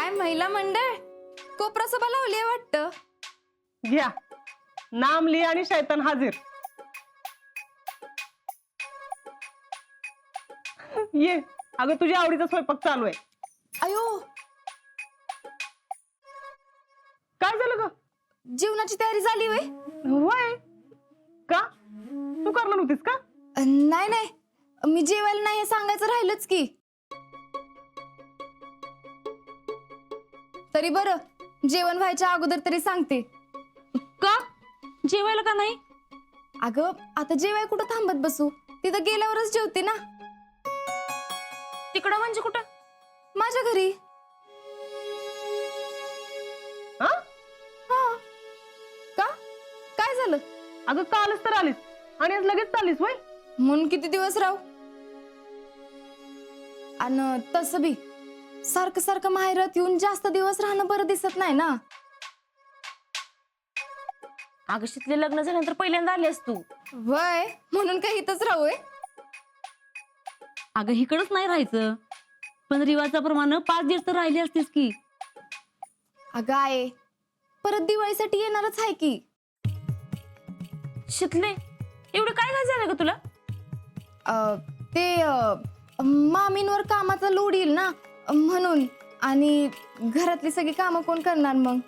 काय महिला मंडळ कोपरा सभा लावली वाटतं. घ्या नाम लिहा आणि शैतान हाजीर. ये अगं तुझ्या आवडीचा स्वयंपाक चालू आहे. अयो काय झालं ग? जेवणाची तयारी झाली वय? होय का तू करणार नव्हतीस का? नाही नाही, मी जेवायला नाही हे सांगायचं राहिलंच की. तरी बरं जेवण व्हायच्या अगोदर तरी सांगते. का जेवायला का नाही? अगं आता जेवाय कुठं थांबत बसू, तिथं गेल्यावरच जेवते ना. तिकडं म्हणजे कुठं? माझ्या घरी. हा? हा का काय झालं? अगं कालच तर आलीस आणि आज लगेच चाललीस वय? म्हणून किती दिवस राहू? आणि तसं बी सारखं सारखं माहेरात येऊन जास्त दिवस राहणं बरं दिसत नाही ना. अगं शीतले लग्न झाल्यानंतर पहिल्यांदा आलीस तू. वय म्हणून काही इथंच राहूय? अगं इकडंच नाही राहायचं, पण रिवाजाप्रमाणे 5 दिवस तर राहिली असतीस की. अगं आहे परत दिवाळीसाठी येणारच आहे की. शीतले एवढं काय काय झालं ग तुला? ते मामींवर कामाचा लोड येईल ना म्हणून. आणि घरातली सगळी कामं कोण करणार मग?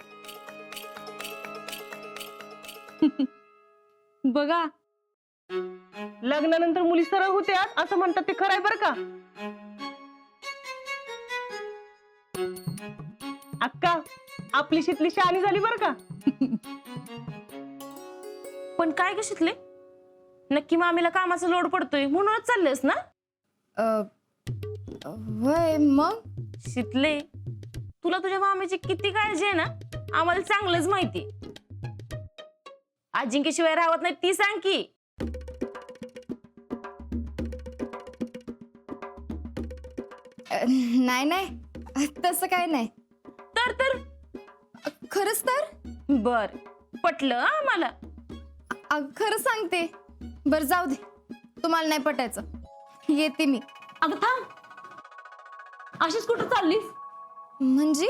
बघा लग्नानंतर मुली सरळ होत्यात असं म्हणतात ते खरंय बरं का? अक्का आपली शीतली शहाणी झाली बरं का? पण काय ग शीतले, नक्की मामीला कामाचा लोड पडतोय म्हणूनच चाललेस ना? वय मग शीतले तुला तुझ्या मामीची किती काळजी आहे ना आम्हाला चांगलंच माहिती. अजिंक्यशिवाय राहत नाही ती सांग की. नाही नाही तसं काय नाही. तर खरंच तर बर पटलं आम्हाला. खरं सांगते. बर जाऊ दे, तुम्हाला नाही पटायचं. येते मी. अगं थांब, अशीच कुठं चाललीस? म्हणजे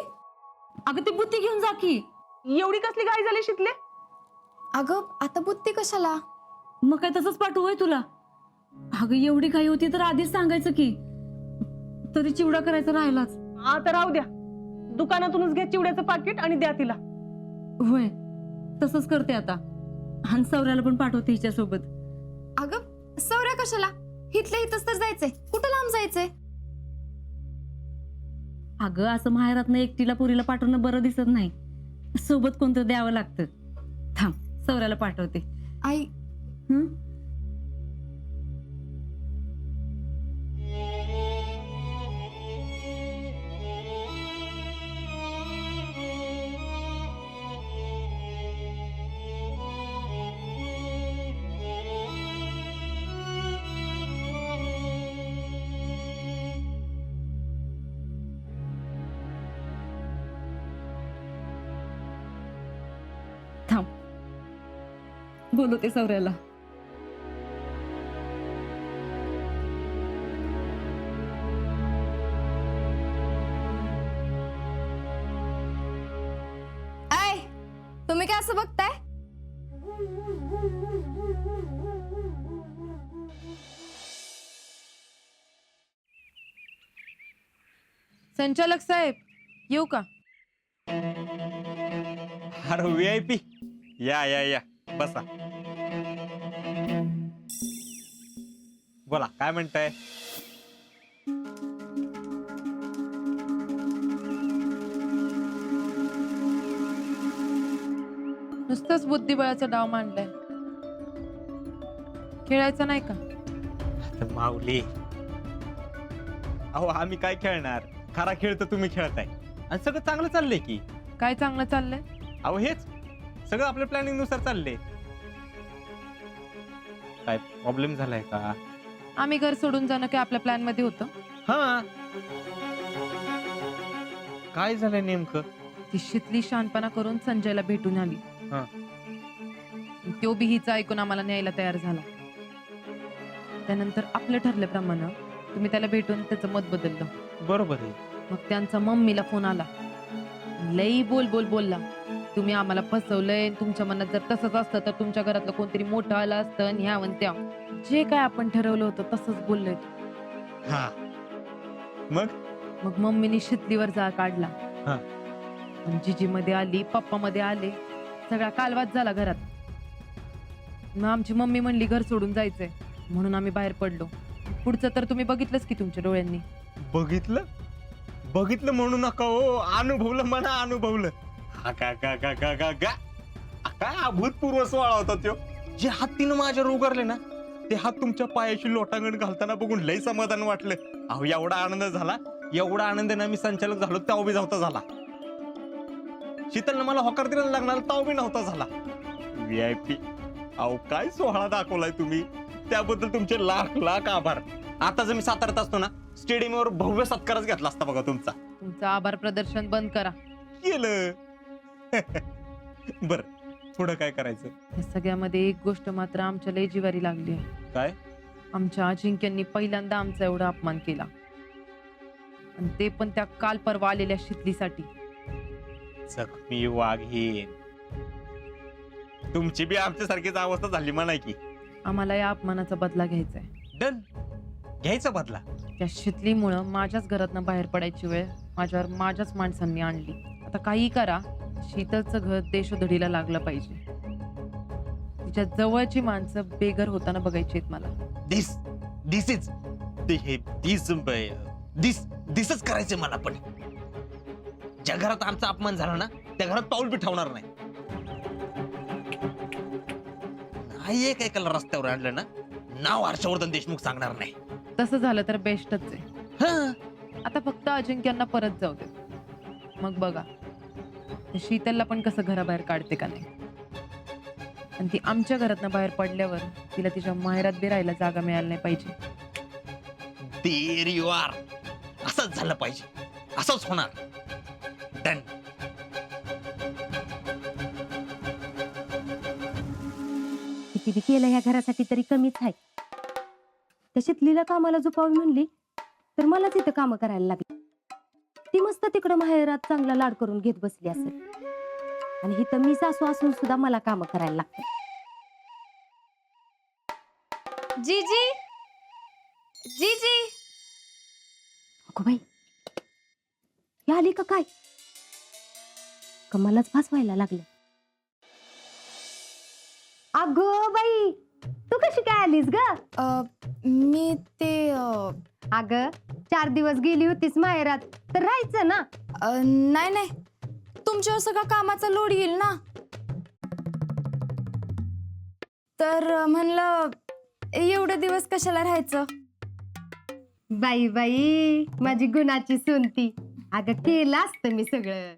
अगं ती बुत्ती घेऊन जा की. एवढी कसली घाई झाली शीतले? अगं आता बुत्ती कशाला? मग काय तसंच पाठवूय तुला? अगं एवढी घाई होती तर आधीच सांगायचं की. तरी चिवडा करायचा राहिलाच. आता राहू द्या, दुकानातूनच घ्या चिवड्याचं पाकिट आणि द्या तिला. होय तसंच करते आता. आणि सौऱ्याला पण पाठवते हिच्यासोबत. अगं सौर्या कशाला? इथल्या इथंच तर जायचंय, कुठं लांब जायचंय? अगं असं माहेरातनं एकटीला पुरीला पाठवणं बरं दिसत नाही, सोबत कोणतं द्यावं लागतं. थांब सौऱ्याला पाठवते. आई हं? थांब बोलवते सौऱ्याला. आय तुम्ही काय असं बघताय? संचालक साहेब येऊ का? अरे VIP या या या बसा. बोला काय म्हणताय? नुसतंच बुद्धिबळाचा डाव मांडलाय, खेळायचा नाही का? आता माऊली अहो आम्ही काय खेळणार, खरा खेळ तर तुम्ही खेळताय आणि सगळं चांगलं चाललंय की. काय चांगलं चाललंय? अहो हेच सगळं आपल्या प्लॅनिंग नुसार चाललंय. काय प्रॉब्लेम झालाय का? आम्ही घर सोडून जाणं काय आपल्या प्लॅन मध्ये होतं? हा काय झालंय नेमकं? ती शीतली शहाणपणा करून संजयला भेटून आली. हा. तो बी हिचं ऐकून आम्हाला न्यायला तयार झाला. त्यानंतर आपलं ठरल्याप्रमाणे तुम्ही त्याला भेटून त्याचं मत बदललं. बरोबर आहे. मग त्यांचा मम्मीला फोन आला लई बोल बोल बोलला. तुम्ही आम्हाला फसवलंय. तुमच्या मनात जर तसंच असतं तर तुमच्या घरातलं कोणतरी मोठं आलं असतं आणि ह्यावन त्या जे काय आपण ठरवलं होतं तसंच बोललोय. हा मग मग मम्मीनी शितलीवर जाळ काढला. हा. आणि जिजी मध्ये आली, पप्पा मध्ये आले, सगळा कालवाच झाला घरात. मग आमची मम्मी म्हणली घर सोडून जायचंय, म्हणून आम्ही बाहेर पडलो. पुढचं तर तुम्ही बघितलंच की तुमच्या डोळ्यांनी. बघितलं बघितलं म्हणू नका हो, अनुभवलं म्हणा, अनुभवलं. हा का का का का का का काय अभूतपूर्व सोहळा होता तो. जे हात तिनं माझ्यावर उगारले ना, ते हात तुमच्या पायाशी लोटांगण घालताना बघून लय समाधान वाटलं. अहो एवढा आनंद झाला, एवढा आनंद ना मी संचालक झालो तेव्हा बी नव्हता झाला. शीतलनं मला होकार दिला लागणार तेव्हा बी नव्हता झाला. VIP अहो काय सोहळा दाखवलाय तुम्ही, त्याबद्दल तुमचे लाख लाख आभार. आता जर मी साताऱ्यात असतो ना, स्टेडियमवर भव्य सत्कारच घेतला असता बघा तुमचा. तुमचं आभार प्रदर्शन बंद करा. केलं. बर पुढं काय करायचं? या सगळ्यामध्ये एक गोष्ट मात्र आमच्या लय जिवारी लागली आहे. काय? आमच्या अजिंक्यांनी पहिल्यांदा आमचा एवढा अपमान केला, आणि ते पण त्या काल परवा आलेल्या शितलीसाठी. जखमी वाघीण, तुमची बी आमच्यासारखीच अवस्था झाली म्हणा की. आम्हाला या अपमानाचा बदला घ्यायचा आहे. डन, घ्यायचा बदला. त्या शितलीमुळं माझ्याच घरातनं बाहेर पडायची वेळ माझ्यावर माझ्याच माणसांनी आणली. आता काही करा, शीतलचं घर देशोधडीला लागलं पाहिजे. तिच्या जवळची माणसं बेघर होताना बघायची आहेत मला. दिसच करायचं मला पण. ज्या घरात आमचा अपमान झाला ना, त्या घरात पाऊल बी ठेवणार नाही. नाही एक एकाला रस्त्यावर आणलं ना, नाव हर्षवर्धन देशमुख सांगणार नाही. तसं झालं तर बेस्टच आहे. हं. आता फक्त अजिंक्यांना परत जाऊ दे, मग बघा ते शीतलला पण कसं घराबाहेर काढते का नाही. आणि ती आमच्या घरातनं बाहेर पडल्यावर तिला तिच्या माहेरात बी राहायला जागा मिळायला नाही पाहिजे. There you are. असंच झालं पाहिजे, असंच होणार. डन. किती बी केलं ह्या घरासाठी तरी कमीच आहे. त्या शितलीला कामाला झोपावी म्हणली तर मलाच इथं काम करायला लागली. ती मस्त तिकडं माहेरात चांगला लाड करून घेत बसली असेल, आणि इथं मी सासू असून सुद्धा मला काम करायला लागतं. जीजी जीजी अगो बाई, ही आली का काय? का मलाच फसवायला लागलं? अगो बाई, तू कशी काय आलीस ग? मी ते अग 4 दिवस गेली होतीस माहेरात, तर राहायचं ना. नाही नाही, तुमच्यावर सगळा कामाचा लोड येईल ना, तर म्हणलं एवढे दिवस कशाला राहायचं. बाई बाई, माझी गुणाची सोनती. अगं केलं असतं मी सगळं.